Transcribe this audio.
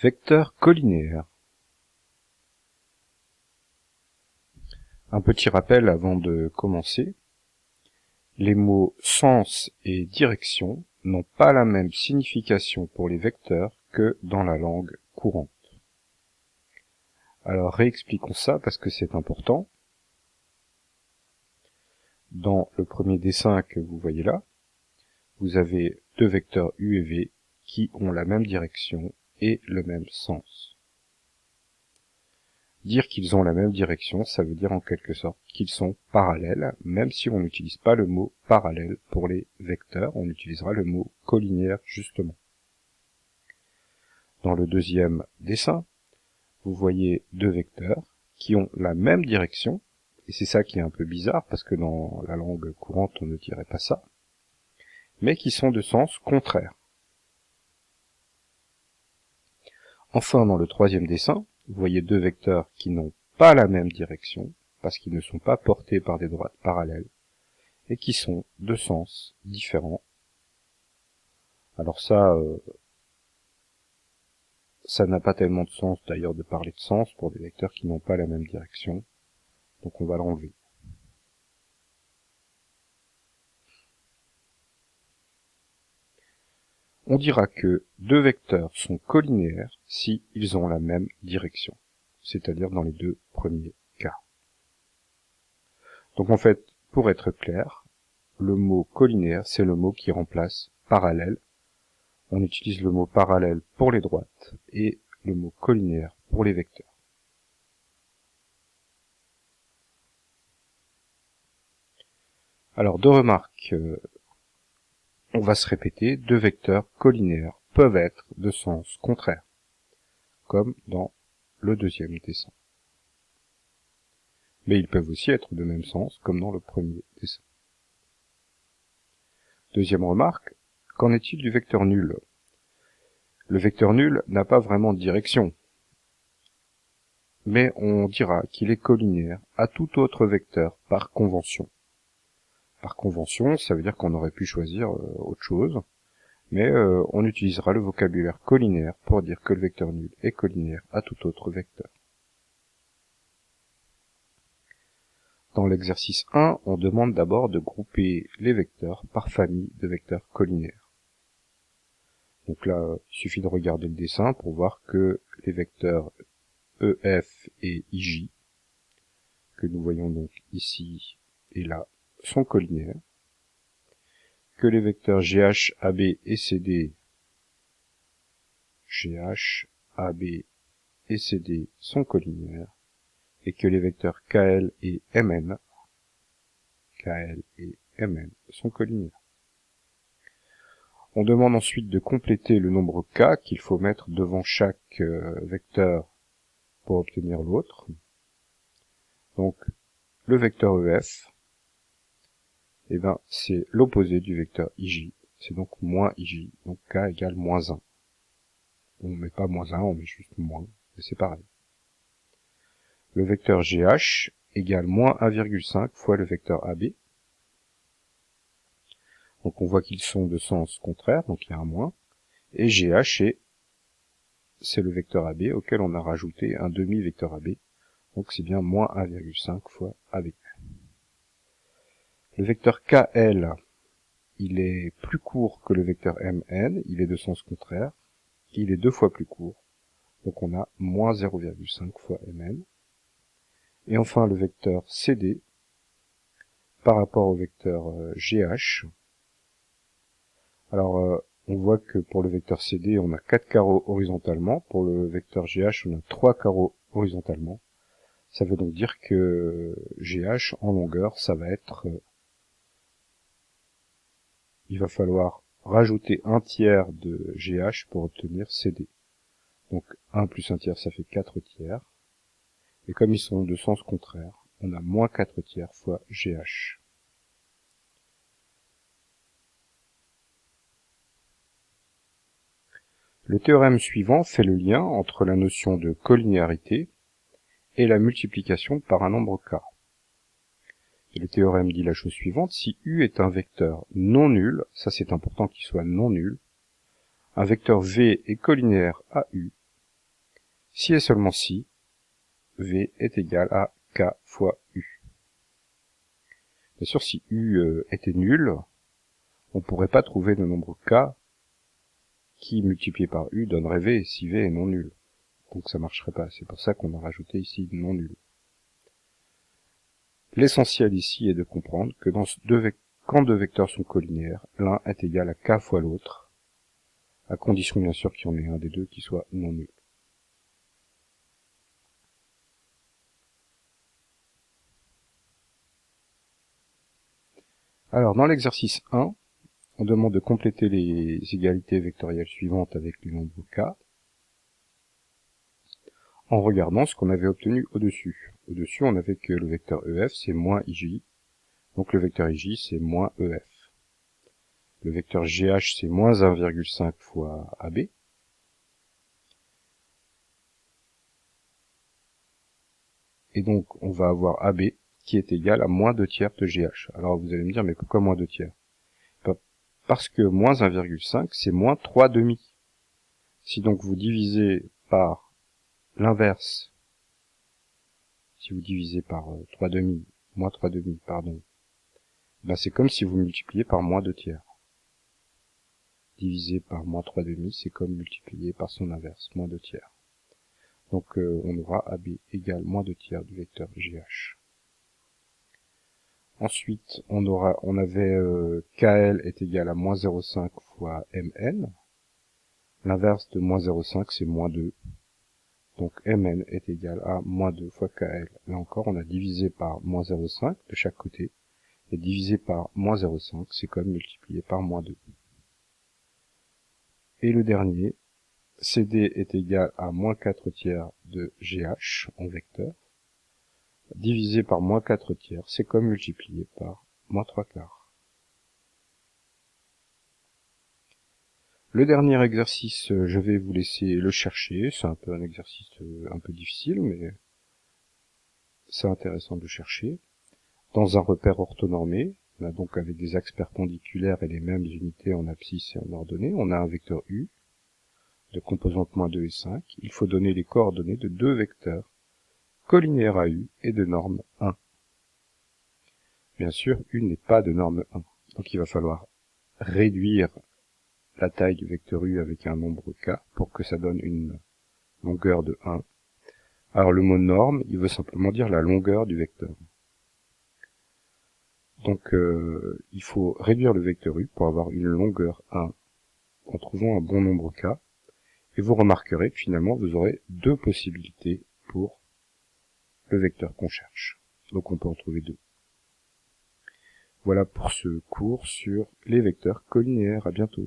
Vecteur collinéaire. Un petit rappel avant de commencer. Les mots sens et direction n'ont pas la même signification pour les vecteurs que dans la langue courante. Alors réexpliquons ça parce que c'est important. Dans le premier dessin que vous voyez là, vous avez deux vecteurs U et V qui ont la même direction et le même sens. Dire qu'ils ont la même direction, ça veut dire en quelque sorte qu'ils sont parallèles, même si on n'utilise pas le mot parallèle pour les vecteurs, on utilisera le mot collinéaire justement. Dans le deuxième dessin, vous voyez deux vecteurs qui ont la même direction, et c'est ça qui est un peu bizarre, parce que dans la langue courante on ne dirait pas ça, mais qui sont de sens contraire. Enfin, dans le troisième dessin, vous voyez deux vecteurs qui n'ont pas la même direction, parce qu'ils ne sont pas portés par des droites parallèles, et qui sont de sens différents. Alors ça n'a pas tellement de sens d'ailleurs de parler de sens pour des vecteurs qui n'ont pas la même direction, donc on va l'enlever. On dira que deux vecteurs sont collinéaires si ils ont la même direction, c'est-à-dire dans les deux premiers cas. Donc en fait, pour être clair, le mot collinéaire, c'est le mot qui remplace parallèle. On utilise le mot parallèle pour les droites et le mot collinéaire pour les vecteurs. Alors, deux remarques. On va se répéter, deux vecteurs collinéaires peuvent être de sens contraire, comme dans le deuxième dessin. Mais ils peuvent aussi être de même sens, comme dans le premier dessin. Deuxième remarque, qu'en est-il du vecteur nul? Le vecteur nul n'a pas vraiment de direction, mais on dira qu'il est collinéaire à tout autre vecteur par convention. Par convention, ça veut dire qu'on aurait pu choisir autre chose, mais on utilisera le vocabulaire collinéaire pour dire que le vecteur nul est collinéaire à tout autre vecteur. Dans l'exercice 1, on demande d'abord de grouper les vecteurs par famille de vecteurs collinéaires. Donc là, il suffit de regarder le dessin pour voir que les vecteurs EF et IJ, que nous voyons donc ici et là, sont collinéaires, que les vecteurs GH, AB et CD, GH, AB et CD sont collinéaires, et que les vecteurs KL et MN, sont collinéaires. On demande ensuite de compléter le nombre K qu'il faut mettre devant chaque vecteur pour obtenir l'autre. Donc, le vecteur EF, c'est l'opposé du vecteur IJ, c'est donc moins IJ, donc K égale moins 1. On ne met pas moins 1, on met juste moins, et c'est pareil. Le vecteur GH égale moins 1,5 fois le vecteur AB. Donc on voit qu'ils sont de sens contraire, donc il y a un moins. Et GH, c'est le vecteur AB auquel on a rajouté un demi-vecteur AB. Donc c'est bien moins 1,5 fois AB. Le vecteur KL, il est plus court que le vecteur MN, il est de sens contraire. Il est deux fois plus court. Donc on a moins 0,5 fois MN. Et enfin le vecteur CD, par rapport au vecteur GH. Alors on voit que pour le vecteur CD, on a 4 carreaux horizontalement. Pour le vecteur GH, on a 3 carreaux horizontalement. Ça veut donc dire que GH en longueur, ça va être... il va falloir rajouter un tiers de GH pour obtenir CD. Donc 1 plus 1 tiers, ça fait 4 tiers. Et comme ils sont de sens contraire, on a moins 4 tiers fois GH. Le théorème suivant fait le lien entre la notion de collinéarité et la multiplication par un nombre K. Et le théorème dit la chose suivante, si U est un vecteur non nul, ça c'est important qu'il soit non nul, un vecteur V est collinéaire à U, Si et seulement si V est égal à K fois U. Bien sûr, si U était nul, on ne pourrait pas trouver le nombre K qui, multiplié par U, donnerait V si V est non nul. Donc ça marcherait pas. C'est pour ça qu'on a rajouté ici non nul. L'essentiel ici est de comprendre que quand deux vecteurs sont collinéaires, l'un est égal à K fois l'autre, à condition bien sûr qu'il y en ait un des deux qui soit non nul. Alors dans l'exercice 1, on demande de compléter les égalités vectorielles suivantes avec les nombres K, en regardant ce qu'on avait obtenu au-dessus. Au-dessus, on avait que le vecteur EF, c'est moins IJ, donc le vecteur IJ, c'est moins EF. Le vecteur GH, c'est moins 1,5 fois AB. Et donc, on va avoir AB qui est égal à moins 2 tiers de GH. Alors, vous allez me dire, mais pourquoi moins 2 tiers? Parce que moins 1,5, c'est moins 3 demi. Si donc vous divisez par l'inverse, si vous divisez par 3 demi, moins 3 demi, pardon, ben c'est comme si vous multipliez par moins 2 tiers. Divisé par moins 3 demi, c'est comme multiplier par son inverse, moins 2 tiers. Donc on aura AB égale moins 2 tiers du vecteur GH. Ensuite, on avait KL est égal à moins 0,5 fois MN. L'inverse de moins 0,5, c'est moins 2. Donc MN est égal à moins 2 fois KL. Là encore, on a divisé par moins 0,5 de chaque côté. Et divisé par moins 0,5, c'est comme multiplié par moins 2. Et le dernier, CD est égal à moins 4 tiers de GH en vecteur. Divisé par moins 4 tiers, c'est comme multiplié par moins 3 quarts. Le dernier exercice, je vais vous laisser le chercher. C'est un peu un exercice un peu difficile, mais c'est intéressant de le chercher. Dans un repère orthonormé, on a donc avec des axes perpendiculaires et les mêmes unités en abscisse et en ordonnée, on a un vecteur U de composantes moins 2 et 5. Il faut donner les coordonnées de deux vecteurs collinéaires à U et de norme 1. Bien sûr, U n'est pas de norme 1. Donc il va falloir réduire la taille du vecteur U avec un nombre K pour que ça donne une longueur de 1. Alors le mot norme, il veut simplement dire la longueur du vecteur. Donc il faut réduire le vecteur U pour avoir une longueur 1 en trouvant un bon nombre K. Et vous remarquerez que finalement vous aurez deux possibilités pour le vecteur qu'on cherche. Donc on peut en trouver deux. Voilà pour ce cours sur les vecteurs collinéaires. À bientôt.